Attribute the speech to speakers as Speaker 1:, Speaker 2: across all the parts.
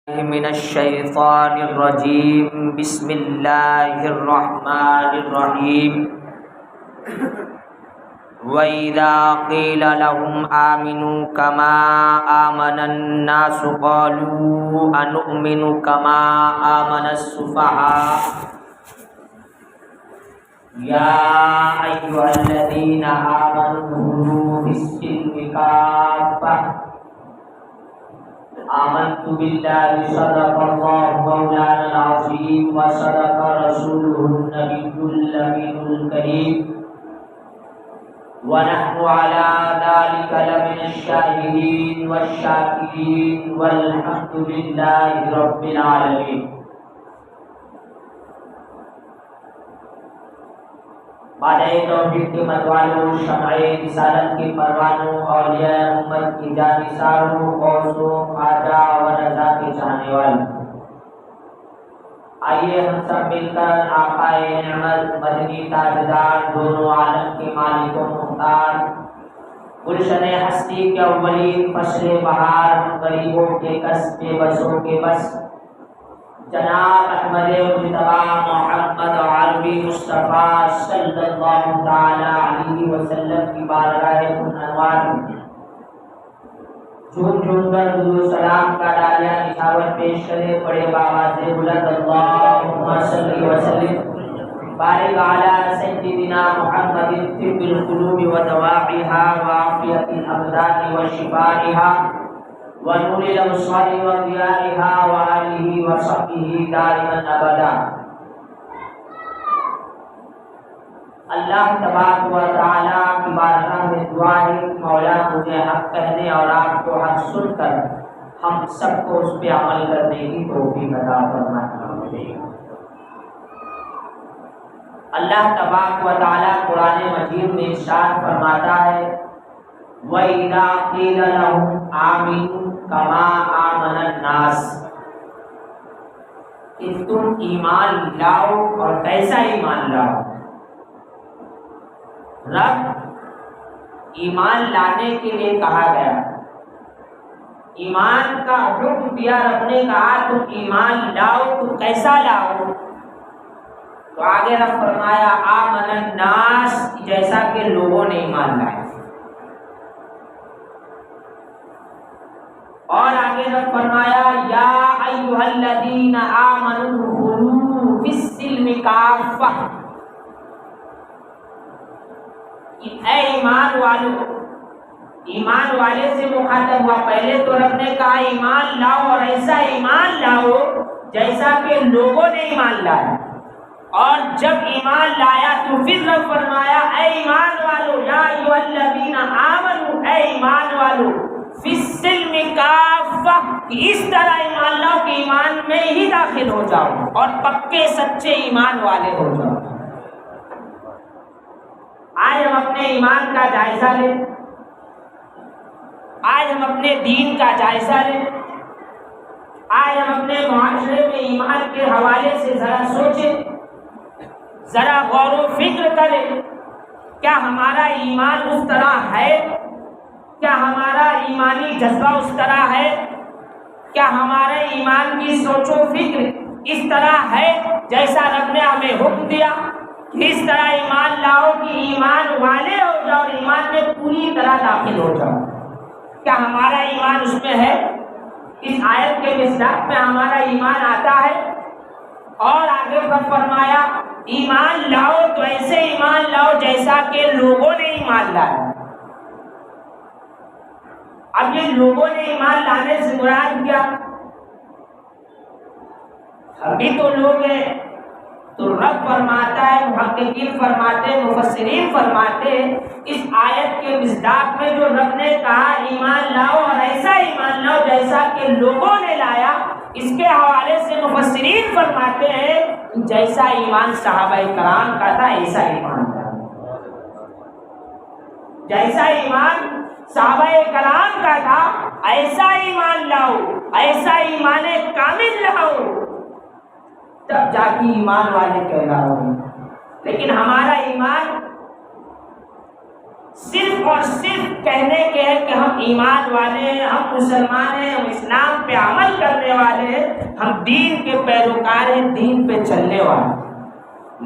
Speaker 1: من الشیطان الرجیم بسم اللہ الرحمن الرحیم وَإِذَا قِيلَ لَهُمْ آمِنُوا كَمَا آمَنَ النَّاسُ قَالُوا أَنُؤْمِنُ كَمَا آمَنَ السُّفَهَاءُ يَا أَيُّهَا الَّذِينَ آمَنُوا ادْخُلُوا فِي السِّلْمِ كَافَّةً آمنت بالله صدق الله مولانا العظيم وصدق رسوله النبي الأمين الكريم ونحن على ذلك لمن الشاهدين والشاكرين والحمد لله رب العالمين. بادئ توفیق کے متوالوں، شمع رسالت کے پروانوں، اولیاء امت کی جانثاروں، غوثوں، خواجہ و رضا کے چاہنے والوں، آئیے ہم سب مل کر آقائے نعمت مدنی تاجدار، دونوں عالم کے مالک و مختار، گلشن ہستی کے اولین فصل بہار، ہم غریبوں کے کس، بے بسوں کے بس، جناب احمد مجتبی محمد عربی مصطفیٰ صلی اللہ تعالی علیہ وسلم کی بارگاہ انوار جھوم جھوم کر درود و سلام کا ڈالیا نچھاور پیش کرے، بڑے بابا سے بلند اللہم صلی وسلم بارک علی سیدنا محمد طب القلوب و دواعیها وعافیت الابدان و شفائها ونور الابصار وضیائها وآلہ وصحبہ دائما ابدا. اللہ تبارک و تعالی کی بارگاہ میں دعا ہے مولا مجھے حق کہنے اور آپ کو حق سن کر ہم سب کو اس پہ عمل کرنے کی توفیق عطا فرمائے. اللہ تبارک و تعالی قرآن مجید میں ارشاد فرماتا ہے وَإِذَا قِيلَ لَهُمْ آمِنُوا كَمَا آمَنَ النَّاسُ، کہ تم ایمان لاؤ اور کیسا ایمان لاؤ. رب ایمان لانے کے لیے کہا گیا، ایمان کا حکم دیا رب نے، کہا تم ایمان لاؤ تو کیسا لاؤ؟ تو آگے رب فرمایا آمن الناس، جیسا کہ لوگوں نے ایمان لایا. اور آگے رب فرمایا یا ایھا الذین آمنوا ادخلوا فی السلم کافہ، اے ایمان والو. ایمان والے سے مخاطب ہوا. پہلے تو رب نے کہا ایمان لاؤ اور ایسا ایمان لاؤ جیسا کہ لوگوں نے ایمان لایا، اور جب ایمان لایا تو پھر رب فرمایا اے ایمان والو یا ایھا الذین آمنوا، اے ایمان والو فی السلم کافہ، اس طرح ایمان لاؤ کہ ایمان میں ہی داخل ہو جاؤ اور پکے سچے ایمان والے ہو جاؤ. آج ہم اپنے ایمان کا جائزہ لیں، آج ہم اپنے دین کا جائزہ لیں، آج ہم اپنے معاشرے میں ایمان کے حوالے سے ذرا سوچیں، ذرا غور و فکر کریں. کیا ہمارا ایمان اس طرح ہے؟ کیا ہمارا ایمانی جذبہ اس طرح ہے؟ کیا ہمارے ایمان کی سوچ و فکر اس طرح ہے جیسا رب نے ہمیں حکم دیا کہ اس طرح ایمان لاؤ کہ ایمان والے ہو جاؤ اور ایمان میں پوری طرح داخل ہو جاؤ؟ کیا ہمارا ایمان اس میں ہے؟ اس آیت کے مصداق میں ہمارا ایمان آتا ہے. اور آگے فرمایا ایمان لاؤ تو ایسے ایمان لاؤ جیسا کہ لوگوں نے ایمان لایا. اب یہ لوگوں نے ایمان لانے سے مراد کیا؟ ابھی تو لوگ ہیں. تو رب فرماتا ہے، محققین فرماتے ہیں، مفسرین فرماتے ہیں، اس آیت کے مصداق میں جو رب نے کہا ایمان لاؤ اور ایسا ایمان لاؤ جیسا کہ لوگوں نے لایا، اس کے حوالے سے مفسرین فرماتے ہیں جیسا ایمان صحابہ کرام کا تھا ایسا ایمان تھا. جیسا ایمان صحابہ کرام کا تھا ایسا ایمان لاؤ، ایسا ایمان کامل لاؤ، تب جا کے ایمان والے کہلاؤ. لیکن ہمارا ایمان صرف اور صرف کہنے کے ہے کہ ہم ایمان والے ہیں، ہم مسلمان ہیں، ہم اسلام پہ عمل کرنے والے ہیں، ہم دین کے پیروکار ہیں، دین پہ چلنے والے.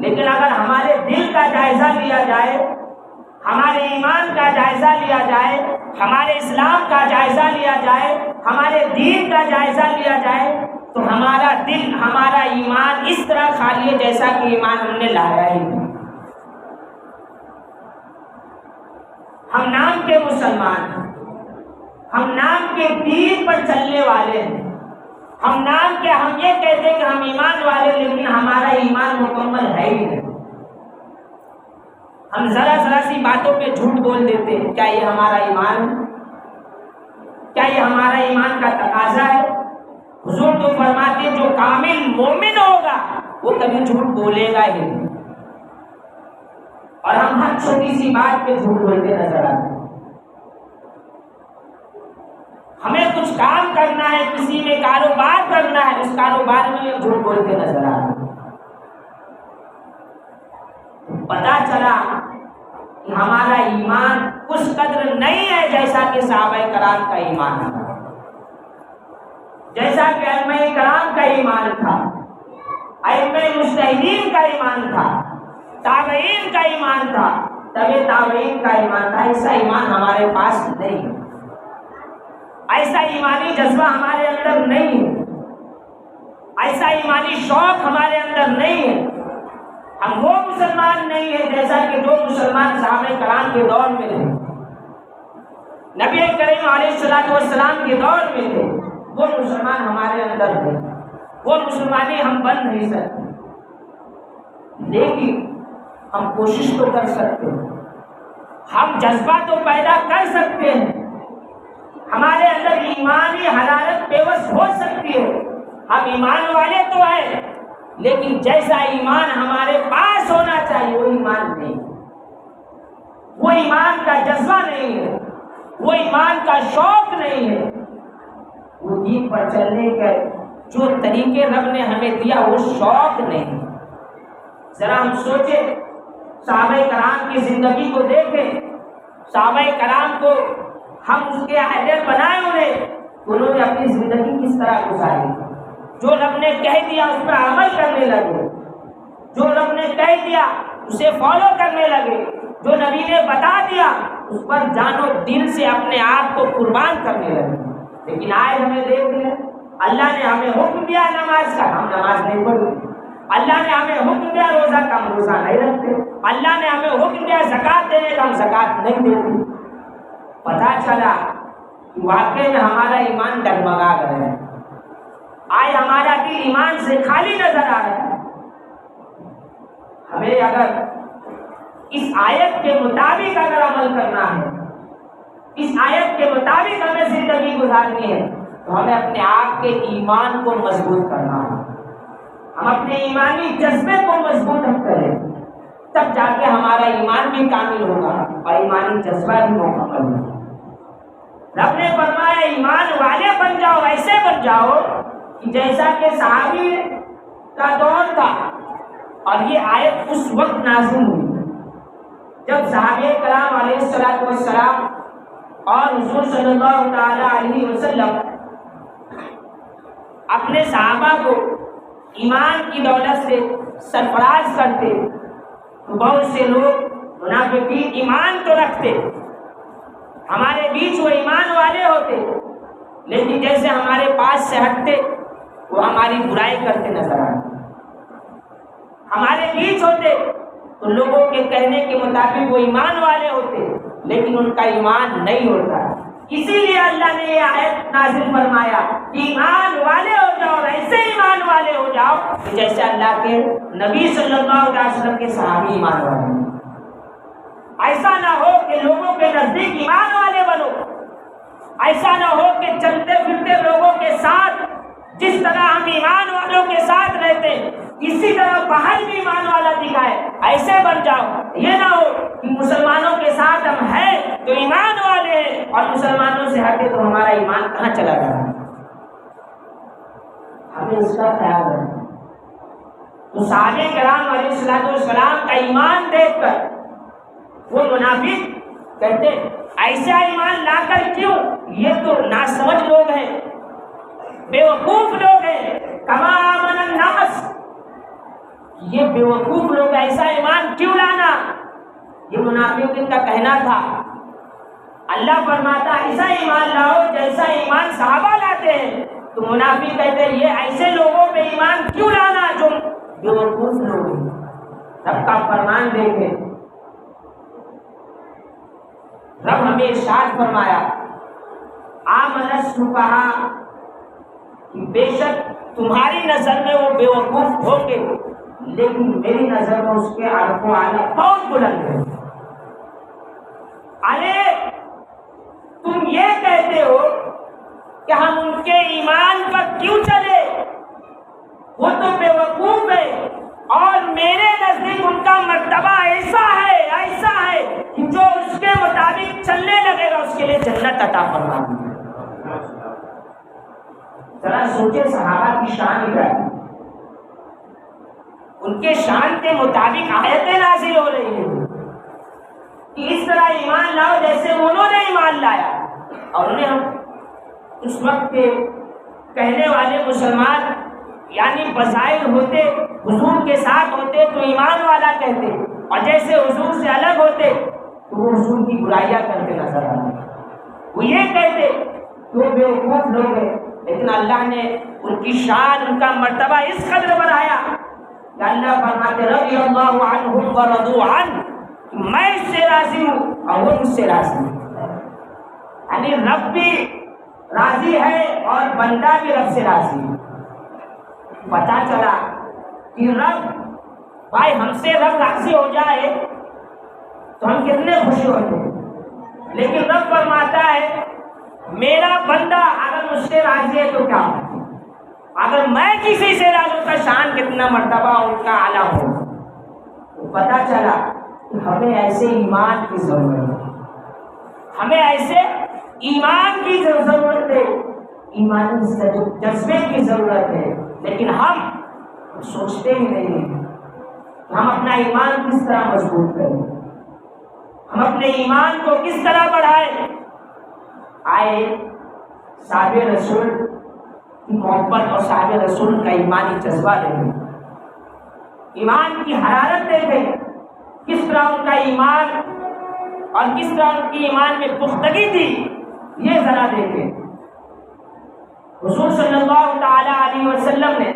Speaker 1: لیکن اگر ہمارے دل کا جائزہ لیا جائے، ہمارے ایمان کا جائزہ لیا جائے، ہمارے اسلام کا جائزہ لیا جائے، ہمارے دین کا جائزہ لیا جائے، تو ہمارا دل، ہمارا ایمان اس طرح خالی ہے جیسا کہ ایمان ہم نے لایا ہی نہیں. ہم نام کے مسلمان ہیں، ہم نام کے دین پر چلنے والے ہیں، ہم نام کے، ہم یہ کہتے ہیں کہ ہم ایمان والے، لیکن ہمارا ایمان مکمل ہے ہی نہیں. ہم ذرا سی باتوں پہ جھوٹ بول دیتے ہیں. کیا یہ ہمارا ایمان ہے؟ کیا یہ ہمارا ایمان کا تقاضا ہے؟ حضور تو فرماتے ہیں جو کامل مومن ہوگا وہ کبھی جھوٹ بولے گا ہی نہیں. اور ہم ہر چھوٹی سی بات پہ جھوٹ بولتے نظر آتے ہیں. ہمیں کچھ کام کرنا ہے، کسی میں کاروبار کرنا ہے، اس کاروبار میں ہم جھوٹ بولتے نظر آتے ہیں. پتا چلا کہ ہمارا ایمان اس قدر نہیں ہے جیسا کہ صحابہ کرام کا ایمان تھا، جیسا کہ ائمہ کرام کا ایمان تھا، ائمہ مجتہدین کا ایمان تھا، تابعین کا ایمان تھا، تبع تابعین کا ایمان تھا. ایسا ایمان ہمارے پاس نہیں ہے، ایسا ایمانی جذبہ ہمارے اندر نہیں ہے، ایسا ایمانی شوق ہمارے اندر نہیں ہے. ہم وہ مسلمان نہیں ہیں جیسا کہ جو مسلمان صحابہ کرام کے دور میں تھے، نبی کریم علیہ الصلوۃ والسلام کے دور میں تھے. وہ مسلمان ہمارے اندر تھے، وہ مسلمانی ہم بن نہیں سکتے، لیکن ہم کوشش تو کر سکتے ہیں، ہم جذبہ تو پیدا کر سکتے ہیں، ہمارے اندر ایمانی حرارت پیوست ہو سکتی ہے. ہم ایمان والے تو ہیں، لیکن جیسا ایمان ہمارے پاس ہونا چاہیے وہ ایمان نہیں، وہ ایمان کا جذبہ نہیں ہے، وہ ایمان کا شوق نہیں ہے، وہ دین پر چلنے کے جو طریقے رب نے ہمیں دیا وہ شوق نہیں. ذرا ہم سوچیں، صحابہ کرام کی زندگی کو دیکھیں، صحابہ کرام کو ہم اس کے آئیڈیل بنائے انہوں نے اپنی زندگی کس طرح گزاری. جو رب نے کہہ دیا اس پر عمل کرنے لگے، جو رب نے کہہ دیا اسے فالو کرنے لگے، جو نبی نے بتا دیا اس پر جان و دل سے اپنے آپ کو قربان کرنے لگے. لیکن آج ہمیں دیکھ لیں، اللہ نے ہمیں حکم دیا نماز کا، ہم نماز نہیں پڑھتے. اللہ نے ہمیں حکم دیا روزہ کا، ہم روزہ نہیں رکھتے. اللہ نے ہمیں حکم دیا زکوٰۃ دینے کا، ہم زکوٰۃ نہیں دیتے. پتہ چلا کہ واقعی میں ہمارا ایمان ڈگمگا گیا ہے. آج ہمارا دل ایمان سے خالی نظر آ رہا ہے. ہمیں اگر اس آیت کے مطابق اگر عمل کرنا ہے، اس آیت کے مطابق ہمیں زندگی گزارنی ہے، تو ہمیں اپنے آپ کے ایمان کو مضبوط کرنا ہے. ہم اپنے ایمانی جذبے کو مضبوط کریں، تب جا کے ہمارا ایمان بھی کامل ہوگا اور ایمانی جذبہ بھی مکمل ہوگا. رب نے فرمایا ایمان والے بن جاؤ، ایسے بن جاؤ کہ جیسا کہ صحابی کا دور تھا. اور یہ آیت اس وقت نازل ہوئی جب صحابہ کرام علیہ الصلوۃ والسلام اور حضور صلی اللہ تعالی علیہ وسلم اپنے صحابہ کو ایمان کی دولت سے سرفراز کرتے. بہت سے لوگ منافقین ایمان تو رکھتے، ہمارے بیچ وہ ایمان والے ہوتے، لیکن جیسے ہمارے پاس سے ہٹتے وہ ہماری برائی کرتے نظر آتے. ہمارے بیچ ہوتے تو لوگوں کے کہنے کے مطابق وہ ایمان والے ہوتے، لیکن ان کا ایمان نہیں ہوتا. اسی لیے اللہ نے یہ آیت نازل فرمایا کہ ایمان والے ہو جاؤ، ایسے ایمان والے ہو جاؤ جیسے اللہ کے نبی صلی اللہ علیہ وسلم کے صحابی ایمان والے ہیں. ایسا نہ ہو کہ لوگوں کے نزدیک ایمان والے بنو، ایسا نہ ہو کہ چلتے پھرتے لوگوں کے ساتھ جس طرح ہم ایمان والوں کے ساتھ رہتے اسی طرح باہر بھی ایمان والا دکھائے، ایسے بن جاؤ. یہ نہ ہو کہ مسلمانوں کے ساتھ ہم ہیں تو ایمان والے ہیں اور مسلمانوں سے ہٹے تو ہمارا ایمان کہاں چلا گیا. ہمیں اس کا خیال رکھنا. تو صحابہ کرام علیہ الصلوۃ والسلام کا ایمان دیکھ کر وہ منافق کہتے ایسا ایمان لا کر کیوں؟ یہ تو ناسمجھ لوگ ہیں، بیوقوف لوگ ہیں، بیوقوف لوگ ایسا ایمان کیوں لانا؟ یہ منافقین کا کہنا تھا۔ اللہ فرماتا ایسا ایمان لاؤ جیسا ایمان صحابہ لاتے ہیں، تو منافق کہتے ہیں یہ ایسے لوگوں پہ ایمان کیوں لانا جو بیوقوف لوگ ہیں۔ رب کا فرمان دیکھیں، رب ہمیں ارشاد فرمایا آمن السفہاء، بے شک تمہاری نظر میں وہ بیوقوف ہوں گے لیکن میری نظر میں اس کے عرف و اعلیٰ بہت بلند ہے۔ ارے تم یہ کہتے ہو کہ ہم ان کے ایمان پر کیوں چلے، وہ تو بیوقوف ہے، اور میرے نزدیک ان کا مرتبہ ایسا ہے کہ جو اس کے مطابق چلنے لگے گا اس کے لیے جنت عطا فرما دی۔ ذرا سوچے صحابہ کی شان کیا ہے، ان کے شان کے مطابق آیتیں نازل ہو رہی ہیں کہ اس طرح ایمان لاؤ جیسے انہوں نے ایمان لایا۔ اور انہیں ہم اس وقت کے کہنے والے مسلمان یعنی بظاہر ہوتے حضور کے ساتھ ہوتے تو ایمان والا کہتے، اور جیسے حضور سے الگ ہوتے تو وہ حضور کی برائیاں کرتے نظر آتے، وہ یہ کہتے کہ وہ بیوقوف لوگ ہیں۔ لیکن اللہ نے ان کی شان، ان کا مرتبہ اس قدر بڑھایا کہ اللہ فرماتے رضی اللہ عنہم ورضوا عنہ، میں اس سے راضی ہوں اور وہ مجھ سے راضی ہوں۔ یعنی رب بھی راضی ہے اور بندہ بھی رب سے راضی ہے۔ پتا چلا کہ رب بھائی ہم سے رب راضی ہو جائے تو ہم کتنے خوشی ہوتے ہیں، لیکن رب فرماتا ہے میرا بندہ اگر مجھ سے راضی ہے تو کیا، اگر میں کسی سے راضی ہوں تو شان کتنا مرتبہ ان کا اعلیٰ ہو۔ تو پتا چلا کہ ہمیں ایسے ایمان کی ضرورت ہے، ہمیں ایسے ایمان کی ضرورت ہے، ایمانی جذبے کی ضرورت ہے، لیکن ہم سوچتے ہی نہیں ہیں کہ ہم اپنا ایمان کس طرح مضبوط کریں، ہم اپنے ایمان کو کس طرح بڑھائیں۔ آئے صحابہ رسول کی محبت اور صحابہ رسول کا ایمانی جذبہ دیکھیں، ایمان کی حرارت دیکھیں، کس طرح ان کا ایمان اور کس طرح ان کی ایمان میں پختگی تھی، یہ ذرا دیکھیں۔ حضور صلی اللہ تعالی علیہ وسلم نے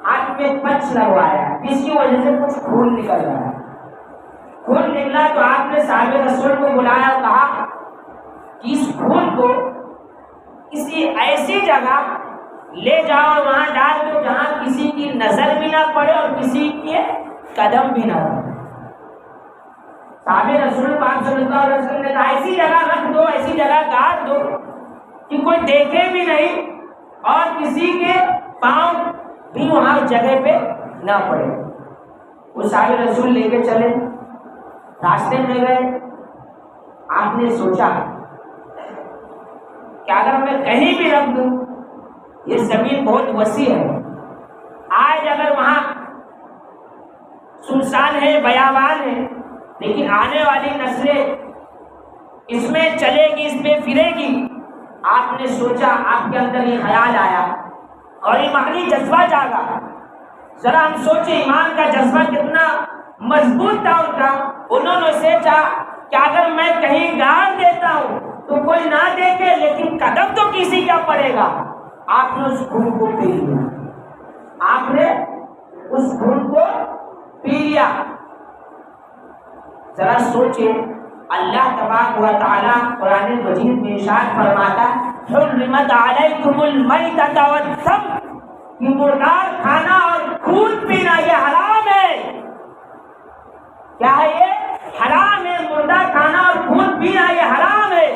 Speaker 1: ہاتھ میں پچ لگوایا، جس کی وجہ سے کچھ خون نکل رہا ہے۔ خون نکلا تو آپ نے صحابہ رسول کو بلایا اور کہا کہ اس خون کو کسی ایسی جگہ لے جاؤ اور وہاں ڈال دو جہاں کسی کی نظر بھی نہ پڑے اور کسی کے قدم بھی نہ پڑے۔ صحابہ رسول پاک صلی اللہ علیہ وسلم نے کہا ایسی جگہ رکھ دو، ایسی جگہ گاڑ دو کہ کوئی دیکھے بھی نہیں اور کسی کے پاؤں بھی وہاں جگہ پہ نہ پڑے۔ وہ صحابہ رسول لے کے چلے، راستے میں گئے، آپ نے سوچا کہ اگر میں کہیں بھی رکھ دوں، یہ زمین بہت وسیع ہے، آج اگر وہاں سنسان ہے، بیابان ہے، لیکن آنے والی نسلیں اس میں چلے گی، اس پہ پھرے گی۔ آپ نے سوچا، آپ کے اندر یہ خیال آیا اور ایمانی جذبہ جاگا۔ ذرا ہم سوچیں ایمان کا جذبہ کتنا مضبوط تھا ان کا۔ انہوں نے سوچا کہ اگر میں کہیں گاڑ دیتا ہوں تو کوئی نہ دیکھے لیکن قدم تو کسی کا پڑے گا۔ آپ نے اس خون کو پی لیا، آپ نے اس خون کو پی لیا۔ ذرا سوچیں، اللہ تبارک و تعالی قرآن مجید میں ارشاد فرماتا حرمت علیکم المیتۃ والدم، کہ مردار کھانا اور خون پینا یہ حرام ہے۔ کیا ہے یہ؟ حرام ہے، مردہ کھانا اور خون پینا یہ حرام ہے۔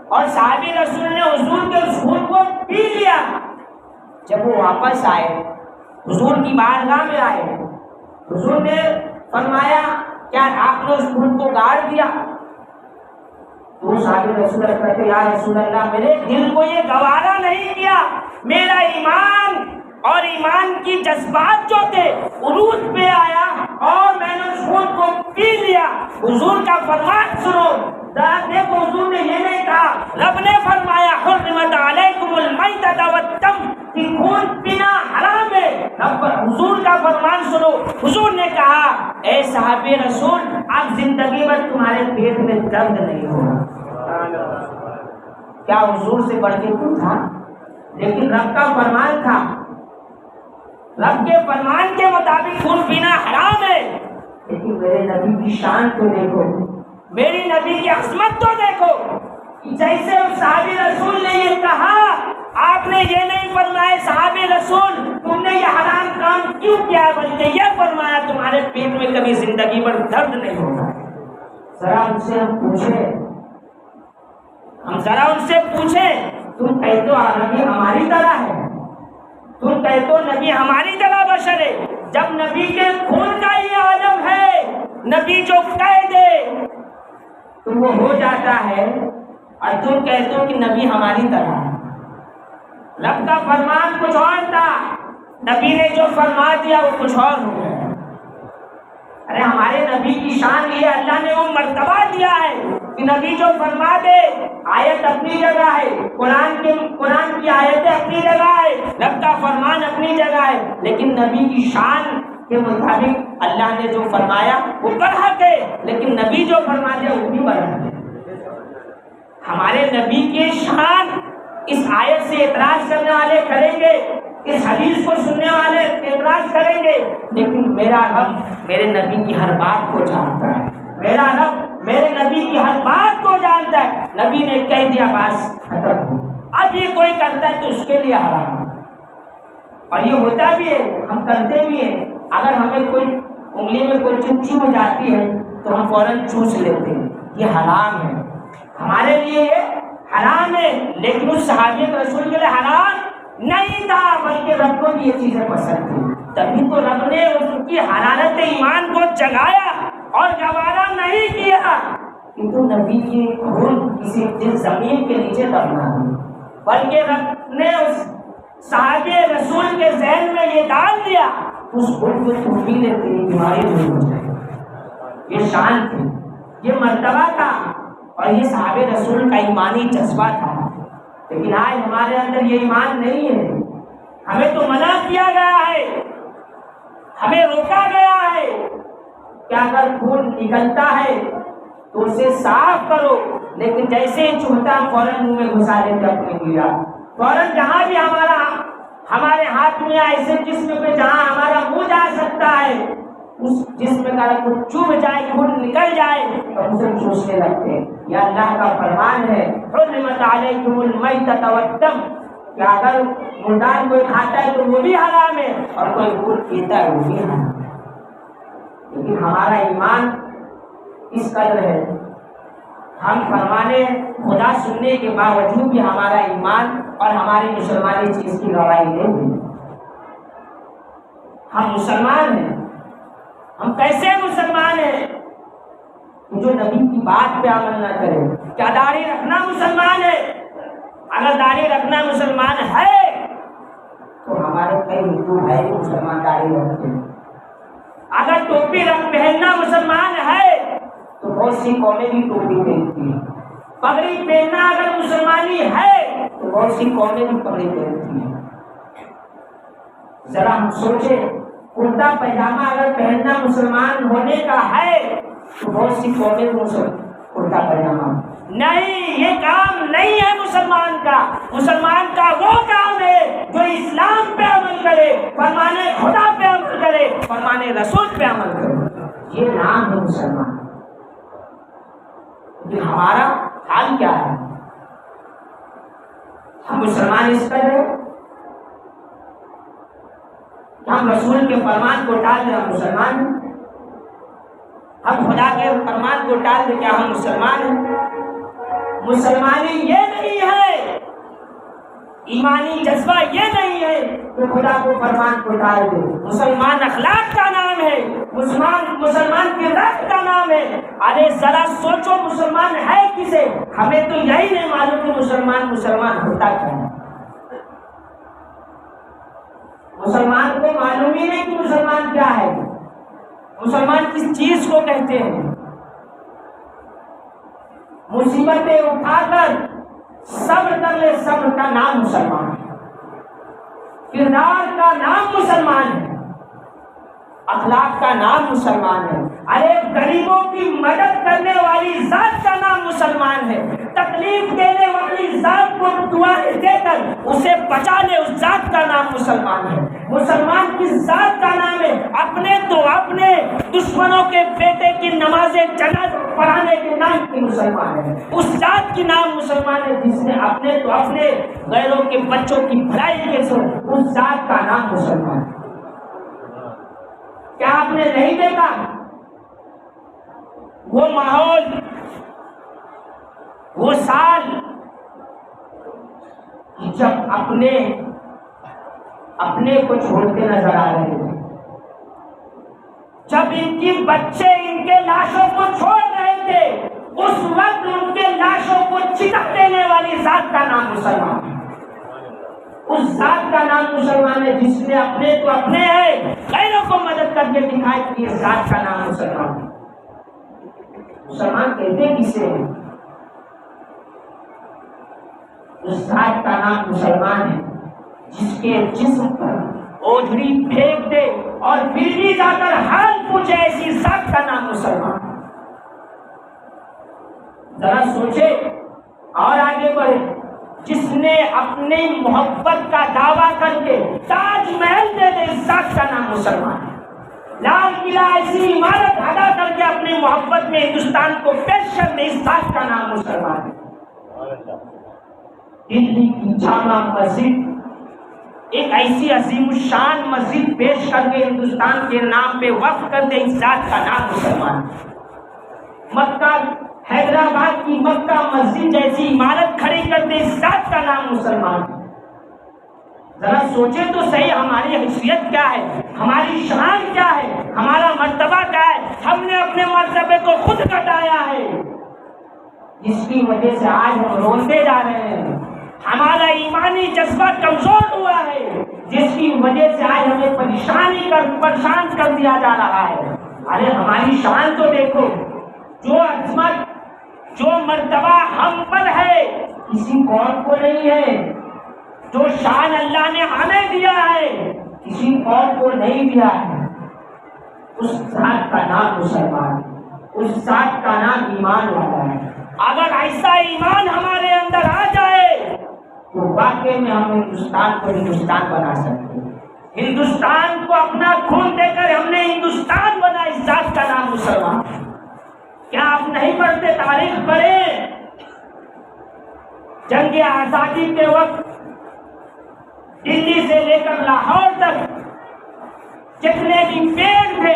Speaker 1: اور صحابی رسول نے حضور کے اس خون کو پی لیا۔ جب وہ واپس آئے، حضور کی بارگاہ میں آئے، حضور نے فرمایا کیا آپ نے اس خون کو گاڑ دیا؟ تو صحابی رسول کہتے یا رسول اللہ میرے دل کو یہ گوارا نہیں کیا، میرا ایمان اور ایمان کی جذبات جو تھے عروج پہ آیا اور میں نے اس خون کو پی لیا۔ حضور کا فرمان سنو، دیکھو حضور نے یہ نہیں کہا، رب نے فرمایا حرمت علیکم المیتۃ والدم، کہ خون پینا حرام ہے۔ حضور کا فرمان سنو، سنو، حضور نے کہا اے صحابی رسول اب زندگی بھر تمہارے پیٹ میں درد نہیں ہوگا۔ کیا حضور سے بڑھ کے کوئی تھا؟ لیکن رب کا فرمان تھا، رب کے فرمان کے مطابق خون پینا حرام ہے، لیکن میرے نبی کی شان تو دیکھو، میری نبی کی عظمت تو دیکھو۔ جیسے اس صحابی رسول نے یہ کہا، آپ نے یہ نہیں فرمایا صحابی رسول تم نے یہ حرام کام کیوں کیا، بلکہ یہ فرمایا تمہارے پیٹ میں کبھی زندگی بھر درد نہیں ہوگا۔ ذرا ان سے ہم پوچھیں تم کہتے ہو نبی ہماری طرح ہے، تم کہتے ہو نبی ہماری طرح بشر ہے، جب نبی کے خون کا یہ عالم ہے، نبی جو کہہ دے تو وہ ہو جاتا ہے، اور تم کہتے ہو کہ نبی ہماری طرح ہے۔ رب کا فرمان کچھ اور تھا، نبی نے جو فرما دیا وہ کچھ اور ہو گیا۔ ارے ہمارے نبی کی شان یہ اللہ نے وہ مرتبہ دیا ہے کہ نبی جو فرما دے، آیت اپنی جگہ ہے، قرآن کی آیتیں اپنی جگہ ہے، رب کا فرمان اپنی جگہ ہے، لیکن نبی کی شان کے مطابق اللہ نے جو فرمایا وہ برحق ہے، لیکن نبی جو فرما دیا وہ بھی برحق ہے۔ ہمارے نبی کی شان اس آیت سے اعتراض کرنے والے کریں گے، اس حدیث کو سننے والے اعتراض کریں گے، لیکن میرا رب میرے نبی کی ہر بات کو جانتا ہے، میرا رب میرے نبی کی ہر بات کو جانتا ہے۔ نبی نے کہہ دیا بس ختم، اب یہ کوئی کرتا ہے تو اس کے لیے حرام ہے، اور یہ ہوتا بھی ہے، ہم کرتے بھی ہیں۔ اگر ہمیں کوئی انگلی میں کوئی چمچی ہو جاتی ہے تو ہم فوراً چوس لیتے ہیں، یہ حرام ہے، ہمارے لیے یہ حرام ہے، لیکن اس صحابی رسول کے لیے حرام نہیں تھا، بلکہ رب کو بھی یہ چیزیں پسند تھی، تبھی تو رب نے اس کی حرارت ایمان کو جگایا اور گوارا نہیں کیا کہ تو نبی کی خون کسی زمین کے نیچے دبنا ہے، بلکہ رب نے اس صحابی رسول کے ذہن میں یہ ڈال دیا اس خون کو تو پی لیتے بیماری نہیں ہو جائے۔ یہ شان تھی، یہ مرتبہ تھا، اور یہ صحابہ رسول کا ایمانی جذبہ تھا، لیکن آج ہمارے اندر یہ ایمان نہیں ہے۔ ہمیں تو منع کیا گیا ہے، ہمیں روکا گیا ہے کہ اگر خون نکلتا ہے تو اسے صاف کرو، لیکن جیسے ہی چوہتا فوراً منہ میں گھسا لیتے اپنے گیا، فوراً جہاں بھی ہمارے ہاتھ میں ایسے جسم پہ جہاں ہمارا منہ جا سکتا ہے اس جسم کا رنگ چوب جائے، خون نکل جائے تو اسے چوسنے لگتے ہیں۔ یہ اللہ کا فرمان ہے، حرمت علیکم المیتۃ والدم، کہ اگر مردار کوئی کھاتا ہے تو وہ بھی حرام ہے، اور کوئی خون پیتا ہے وہ بھی حرام ہے۔ لیکن ہمارا ایمان اس قدر ہے، ہم فرمانے خدا سننے کے باوجود بھی ہمارا ایمان اور ہماری مسلمانی چیز کی گواہی نہیں دی۔ ہم مسلمان ہیں، ہم کیسے مسلمان ہیں جو نبی کی بات پہ عمل نہ کرے؟ کیا داڑھی رکھنا مسلمان ہے؟ اگر داڑھی رکھنا مسلمان ہے تو ہمارے کئی ہندو ہے جو مسلمان داڑھی رکھتے ہیں۔ اگر ٹوپی پہننا مسلمان ہے تو بہت سی قومیں بھی ٹوپی پہنتی ہیں۔ پگڑی پہننا اگر مسلمانی ہے تو بہت سی قومیں بھی پگڑی پہنتی ہیں۔ ذرا ہم سوچیں، کرتا پائجامہ اگر پہننا مسلمان ہونے کا ہے تو بہت سی قومیں کرتا پائجامہ نہیں، یہ کام نہیں ہے مسلمان کا۔ مسلمان کا وہ کام ہے جو اسلام پہ عمل کرے، فرمانے خدا پہ عمل کرے، فرمانے رسول پہ عمل کرے، یہ نام ہے مسلمان۔ لیکن ہمارا حال کیا ہے؟ ہم مسلمان اس پر ہیں، ہم رسول کے فرمان کو ٹال دیں ہم مسلمان ہیں، ہم خدا کے فرمان کو ٹال دیں کیا ہم مسلمان ہیں؟ مسلمانی یہ نہیں ہے، ایمانی جذبہ یہ نہیں ہے کہ خدا کو فرمان کو ٹال دے۔ مسلمان اخلاق کا نام ہے، مسلمان کی رت کا نام ہے۔ ارے ذرا سوچو مسلمان ہے کسے؟ ہمیں تو یہی نہیں معلوم کہ مسلمان ہوتا کیا ہے۔ مسلمان کو معلوم ہی نہیں کہ مسلمان کیا ہے، مسلمان کس چیز کو کہتے ہیں۔ مصیبتیں اٹھا کر صبر کر لے، صبر کا نام مسلمان ہے، کردار کا نام مسلمان ہے۔ اخلاق کا نام مسلمان ہے. ارے غریبوں کی مدد کرنے والی ذات کا نام مسلمان ہے. تکلیف دینے والی ذات کو دعائیں دے کر اسے بچا لے اس ذات کا نام مسلمان ہے. مسلمان کس ذات کا نام ہے؟ اپنے تو اپنے دشمنوں کے بیٹے کی نماز جنازہ پڑھانے کے نام کی مسلمان ہے. اس ذات کی نام مسلمان ہے جس نے اپنے تو اپنے غیروں کے بچوں کی بھلائی کے سو اس ذات کا نام مسلمان ہے. کیا آپ نے نہیں دیکھا وہ ماحول، وہ سال جب اپنے کو چھوڑتے نظر آ رہے تھے، جب ان کی بچے ان کے لاشوں کو چھوڑ رہے تھے، اس وقت ان کے لاشوں کو چتا دینے والی ذات کا نام مسلمان ہے. اس ذات کا نام مسلمان ہے جس نے اپنے تو اپنے ہے غیروں کو مدد کر کے دکھائی کہ اس ذات کا نام مسلمان ہے. مسلمان کہتے کسے ہیں؟ اس ذات کا نام مسلمان ہے جس کے جسم پر اوجھڑی پھینک دے اور پھر بھی جا کر حال پوچھے، ایسی ذات کا نام مسلمان ہے. ذرا سوچے اور آگے بڑھے. جس نے اپنی محبت کا دعویٰ کر کے تاج محل دے دے، اس ذات کا نام مسلمان ہے. لال قلعہ ایسی عمارت ادا کر کے اپنی محبت میں ہندوستان کو پیش کر دے، اس ذات کا نام مسلمان ہے. دلی کی جامع مسجد ایک ایسی عظیم الشان مسجد پیش کر کے ہندوستان کے نام پہ وقف کر دے، اس ذات کا نام مسلمان ہے. مکہ حیدرآباد کی مکہ مسجد جیسی عمارت کھڑی کر دے، اس ذات کا نام مسلمان ہے. ذرا سوچیں تو صحیح، ہماری حیثیت کیا ہے، ہماری شان کیا ہے، ہمارا مرتبہ کیا ہے. ہم نے اپنے مرتبے کو خود گٹایا ہے، جس کی وجہ سے آج ہم روتے جا رہے ہیں. ہمارا ایمانی جذبہ کمزور ہوا ہے، جس کی وجہ سے آج ہمیں پریشان کر دیا جا رہا ہے. ارے ہماری شان تو دیکھو، جو عظمت جو مرتبہ ہم پر ہے کسی اور کو نہیں ہے. جو شان اللہ نے ہمیں دیا ہے کسی اور کو نہیں دیا ہے. اس ذات کا نام مسلمان ہے، اس ذات کا نام ایمان والا ہے. اگر ایسا ایمان ہمارے اندر آ جائے تو واقعی میں ہم ہندوستان کو ہندوستان بنا سکتے ہیں. ہندوستان کو اپنا خون دے کر ہم نے ہندوستان بنا، اس ذات کا نام مسلمان. کیا آپ نہیں پڑھتے؟ تاریخ پڑھیں. جنگ آزادی کے وقت دلی سے لے کر لاہور تک جتنے بھی پیڑ تھے،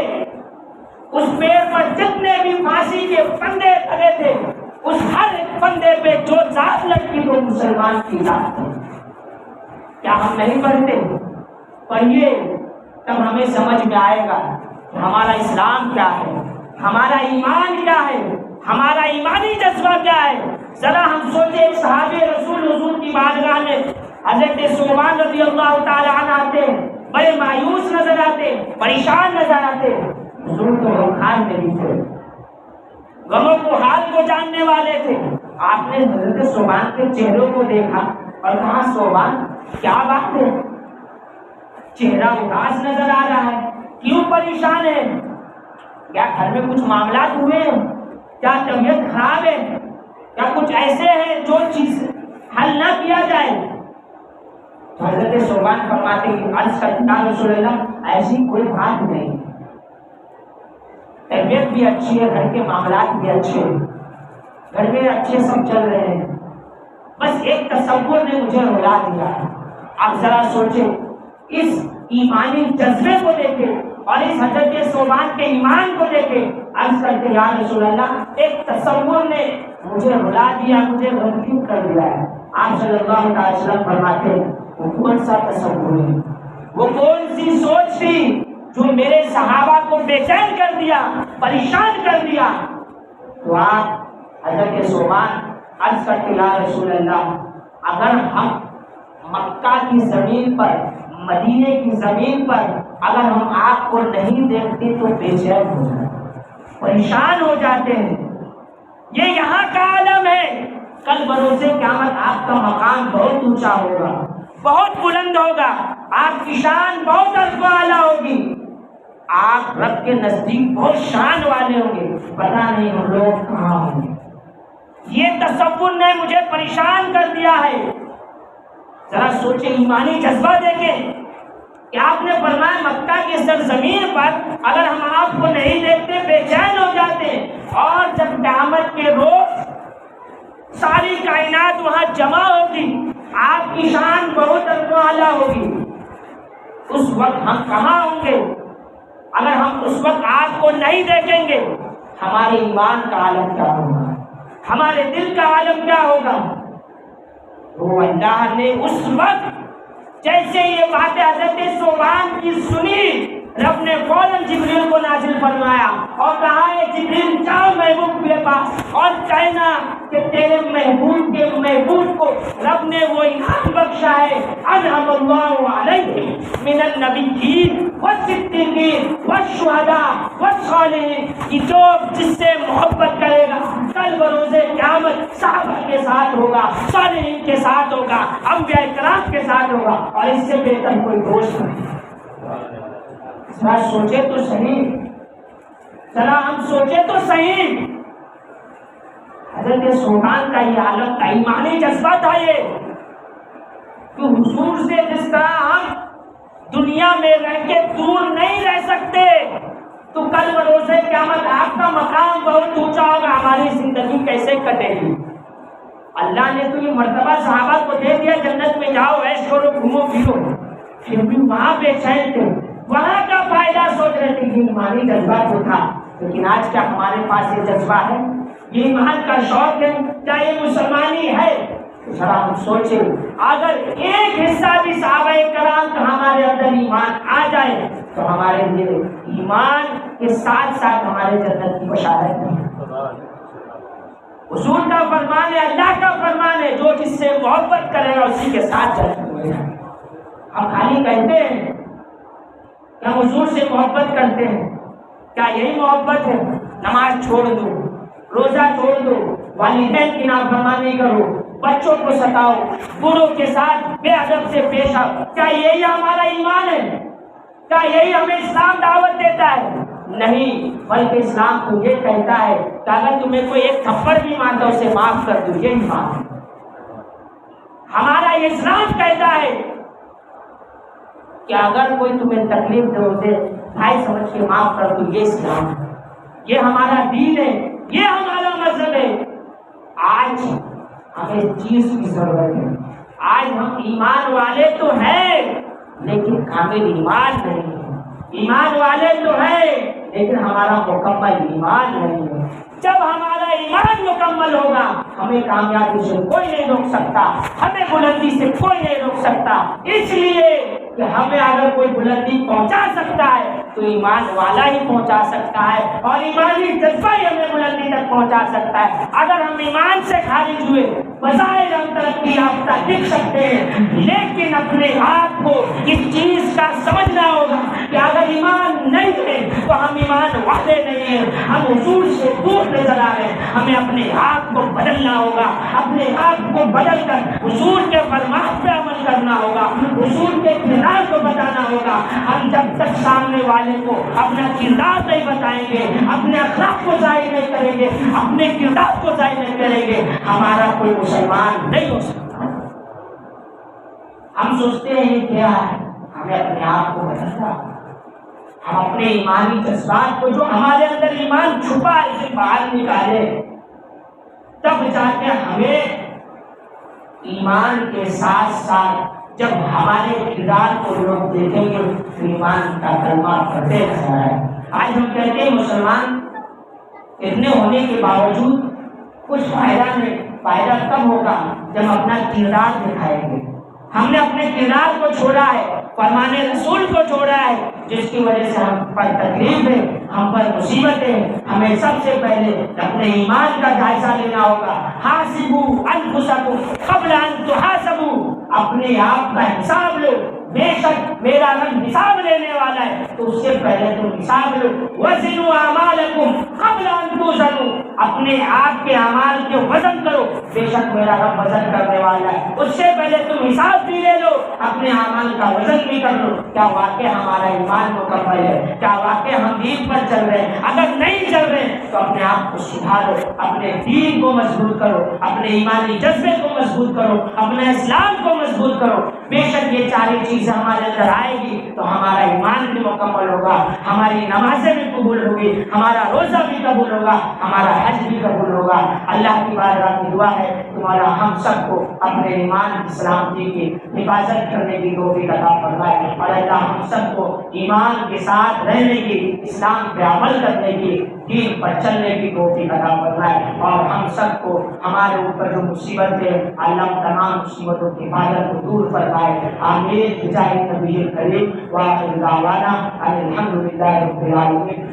Speaker 1: اس پیڑ پر جتنے بھی پھانسی کے پندے لگے تھے، اس ہر ایک پندے پہ جو ذات لگتی وہ مسلمان کی ذات تھی. کیا ہم نہیں پڑھتے؟ پڑھیے، تب ہمیں سمجھ میں آئے گا کہ ہمارا اسلام کیا ہے، ہمارا ایمان کیا ہے، ہمارا ایمانی جذبہ کیا ہے. ذرا ہم سوچیں، ایک صحابی رسول حضور کی بارگاہ میں حضرت ثوبان رضی اللہ تعالی عنہ آتے ہیں، بڑے مایوس نظر آتے، پریشان نظر آتے. حضور تو غمخوار میں بھی تھے، غموں کو حال کو جاننے والے تھے. آپ نے حضرت ثوبان کے چہروں کو دیکھا اور کہا، ثوبان کیا بات ہے، چہرہ اداس نظر آ رہا ہے، کیوں پریشان ہے؟ کیا گھر میں کچھ معاملات ہوئے ہیں؟ کیا طبیعت خراب ہے؟ کیا کچھ ایسے ہیں جو چیز حل نہ کیا جائے؟ حضرت ثوبان فرماتے ہیں، عرض کرتا رسول اللہ ایسی کوئی بات نہیں، طبیعت بھی اچھی ہے، گھر کے معاملات بھی اچھے ہیں، گھر میں اچھے سب چل رہے ہیں، بس ایک تصور نے مجھے رلا دیا ہے. آپ ذرا سوچیں، اس ایمانی جذبے کو دیکھیں اور اس حضرت ثوبان کے ایمان کو دیکھیں. عرض کرتے یا رسول اللہ ایک تصور نے مجھے رلا دیا، مجھے غمگین کر دیا ہے. آپ صلی اللہ علیہ وسلم فرماتے ہیں، وہ کون سا تصور ہے، وہ کون سی سوچ تھی جو میرے صحابہ کو بے چین کر دیا، پریشان کر دیا؟ تو آپ حضرت ثوبان عرض کرتے یا رسول اللہ اگر ہم مکہ کی زمین پر، مدینے کی زمین پر اگر ہم آپ کو نہیں دیکھتے تو بے چین ہو جاتے، پریشان ہو جاتے ہیں. یہ یہاں کا عالم ہے، کل بروز قیامت آپ کا مقام بہت اونچا ہوگا، بہت بلند ہوگا، آپ کی شان بہت اعلیٰ ہوگی. آپ رب کے نزدیک بہت شان والے ہوں گے، پتہ نہیں ہم لوگ کہاں ہوں گے۔ یہ تصور نے مجھے پریشان کر دیا ہے۔ ذرا سوچیں، ایمانی جذبہ دیکھیں کہ آپ نے فرمایا مکہ کی سرزمین پر اگر ہم آپ کو نہیں دیکھتے بے چین ہو جاتے، اور جب قیامت کے روز ساری کائنات وہاں جمع ہوگی، آپ کی شان بہت اعلیٰ ہوگی، اس وقت ہم کہاں ہوں گے؟ اگر ہم اس وقت آپ کو نہیں دیکھیں گے، ہمارے ایمان کا عالم کیا ہوگا، ہمارے دل کا عالم کیا ہوگا؟ وہ اللہ نے اس وقت جیسے یہ بات حضرت ثوبان کی سنی، رب نے فوراً جبریل کو نازل فرمایا اور کہا ہے جبریل جاؤ محبوب کے پاس اور کہنا کہ تیرے محبوب کے محبوب کو رب نے وہ انعام بخشا ہے، انعم اللہ علیہم من النبیین والصدیقین والشہداء والصالحین، کہ جو جس سے محبت کرے گا کل بروز قیامت صحابہ کے ساتھ ہوگا، صالحین کے ساتھ ہوگا، انبیاء کرام کے ساتھ ہوگا، اور اس سے بہتر کوئی دوست نہیں۔ ذرا سوچے تو صحیح، ذرا ہم سوچے تو صحیح، حضرت ثوبان کا یہ عالم کا ایمانی جذبہ تھا یہ کہ حضور سے جس طرح ہم دنیا میں رہ کے دور نہیں رہ سکتے، تو کل بروز قیامت آپ کا مقام بہت اونچا ہوگا، ہماری زندگی کیسے کٹے گی؟ اللہ نے تو یہ مرتبہ صحابہ کو دے دیا، جنت میں جاؤ عیش کرو گھومو پھرو، پھر بھی وہاں بے چین تھے، وہاں کا فائدہ سوچ رہے تھے کہ ایمانی جذبہ تو تھا، لیکن آج کیا ہمارے پاس یہ جذبہ ہے؟ یہ ایمان کا شوق ہے؟ کیا یہ مسلمانی ہے؟ ذرا ہم سوچیں، اگر ایک حصہ بھی صحابہ کرام کا ہمارے اندر ایمان آ جائے تو ہمارے لیے ایمان کے ساتھ ساتھ ہمارے جنت کی بشارت ہے۔ حضور کا فرمان ہے، اللہ کا فرمان ہے، جو جس سے محبت کرے گا اسی کے ساتھ جنت ہوگا۔ ہم خالی کہتے ہیں کہ ہم حضور سے محبت کرتے ہیں، کیا یہی محبت ہے؟ نماز چھوڑ دو، روزہ چھوڑ دو، والدین کی نافرمانی کرو، بچوں کو ستاؤ، بوڑھوں کے ساتھ بے ادب سے پیش آؤ، کیا یہی ہمارا ایمان ہے؟ کیا یہی ہمیں اسلام دعوت دیتا ہے؟ نہیں، بلکہ اسلام تو یہ کہتا ہے کہ اگر تمہیں کوئی ایک تھپڑ بھی مارتا اسے معاف کر دو، یہ ایمان ہے۔ ہمارا یہ اسلام کہتا ہے کہ اگر کوئی تمہیں تکلیف دے اسے بھائی سمجھ کے معاف کر دو، یہ اسلام ہے، یہ ہمارا دین ہے، یہ ہمارا مذہب ہے۔ آج ہمیں چیز کی ضرورت ہے، آج ہم ایمان والے تو ہیں لیکن کامل ایمان نہیں ہے، ایمان والے تو ہیں لیکن ہمارا مکمل ایمان نہیں ہے۔ جب ہمارا ایمان مکمل ہوگا ہمیں کامیابی سے کوئی نہیں روک سکتا، ہمیں بلندی سے کوئی نہیں روک سکتا، اس لیے کہ ہمیں اگر کوئی بلندی پہنچا سکتا ہے تو ایمان والا ہی پہنچا سکتا ہے، اور ایمانی جذبہ ہی ہمیں بلندی تک پہنچا سکتا ہے۔ اگر ہم ایمان سے خارج ہوئے بظاہر ہم ترقی یافتہ دکھ سکتے ہیں، لیکن اپنے آپ کو اس چیز کا سمجھنا ہوگا کہ اگر ایمان نہیں ہے تو ہم ایمان والے نہیں ہیں، ہم حضور سے دور نظر آ رہے ہیں۔ ہمیں اپنے آپ کو بدلنا ہوگا، اپنے آپ کو بدل کر حضور کے فرمان پہ عمل کرنا ہوگا، حضور کے کردار کو بتانا ہوگا۔ ہم جب تک سامنے والے کو اپنا کردار نہیں بتائیں گے، اپنے اخلاق کو ظاہر نہیں کریں گے، اپنے کردار کو ظاہر نہیں کریں گے، ہمارا کوئی مسلمان نہیں ہو سکتا۔ ہم سوچتے ہیں یہ کیا ہے، ہمیں اپنے آپ کو بدلنا، ہم اپنے ایمانی جذبات کو جو ہمارے اندر ایمان چھپا ہے اسے باہر نکالے، تب جا کے ہمیں ایمان کے ساتھ ساتھ جب ہمارے کردار کو لوگ دیکھیں گے تو ایمان کا کلمہ پڑھتے نظر آئے۔ آج ہم کہتے ہیں مسلمان اتنے ہونے کے باوجود کچھ فائدہ نہیں، فائدہ تب ہوگا جب اپنا کردار دکھائیں گے۔ ہم نے اپنے کردار کو چھوڑا ہے، فرمان رسول کو چھوڑا ہے، جس کی وجہ سے ہم پر تکلیف ہے، ہم پر مصیبتیں ہیں۔ ہمیں سب سے پہلے اپنے ایمان کا جائزہ لینا ہوگا۔ حاسبوا انفسکم قبل ان تحاسبوا، اپنے آپ کا حساب لو، بے شک میرا رب حساب لینے والا ہے، تو اس سے پہلے تم حساب لو۔ وزنوا اعمالکم قبل ان توزنوا، اپنے آپ کے اعمال کے وزن کرو، بے شک میرا رب وزن کرنے والا ہے۔ اس سے پہلے تم حساب بھی لے لو، اپنے اعمال کا وزن بھی کر لو، کیا واقعی ہمارا ایمان مکمل ہے، کیا واقعی ہم دین پر چل رہے ہیں؟ اگر نہیں چل رہے تو اپنے آپ کو سدھارو، اپنے دین کو مضبوط کرو، اپنے ایمانی جذبے کو مضبوط کرو، اپنے اسلام کو مضبوط کرو۔ بے شک یہ چاریں چیزیں ہمارے اندر آئے گی تو ہمارا ایمان بھی مکمل ہوگا، ہماری نمازیں بھی قبول ہوگی، ہمارا روزہ بھی قبول ہوگا، ہمارا حج بھی قبول ہوگا۔ اللہ کی بارگاہ میں دعا ہے تمہارا ہم سب کو اپنے ایمان کی سلامتی کی حفاظت کرنے کی توفیق عطا فرمائے، اور اللہ ہم سب کو ایمان کے ساتھ رہنے کی، اسلام پہ عمل کرنے کی، دین پر چلنے کی توفیق عطا فرمائے، اور ہم سب کو ہمارے اوپر جو مصیبتیں اللہ تمام مصیبتوں کی حفاظت کو دور فرمائے۔ آمین بجاہ نبی کریم، وآخر دعوانا ان الحمد للہ رب العالمین۔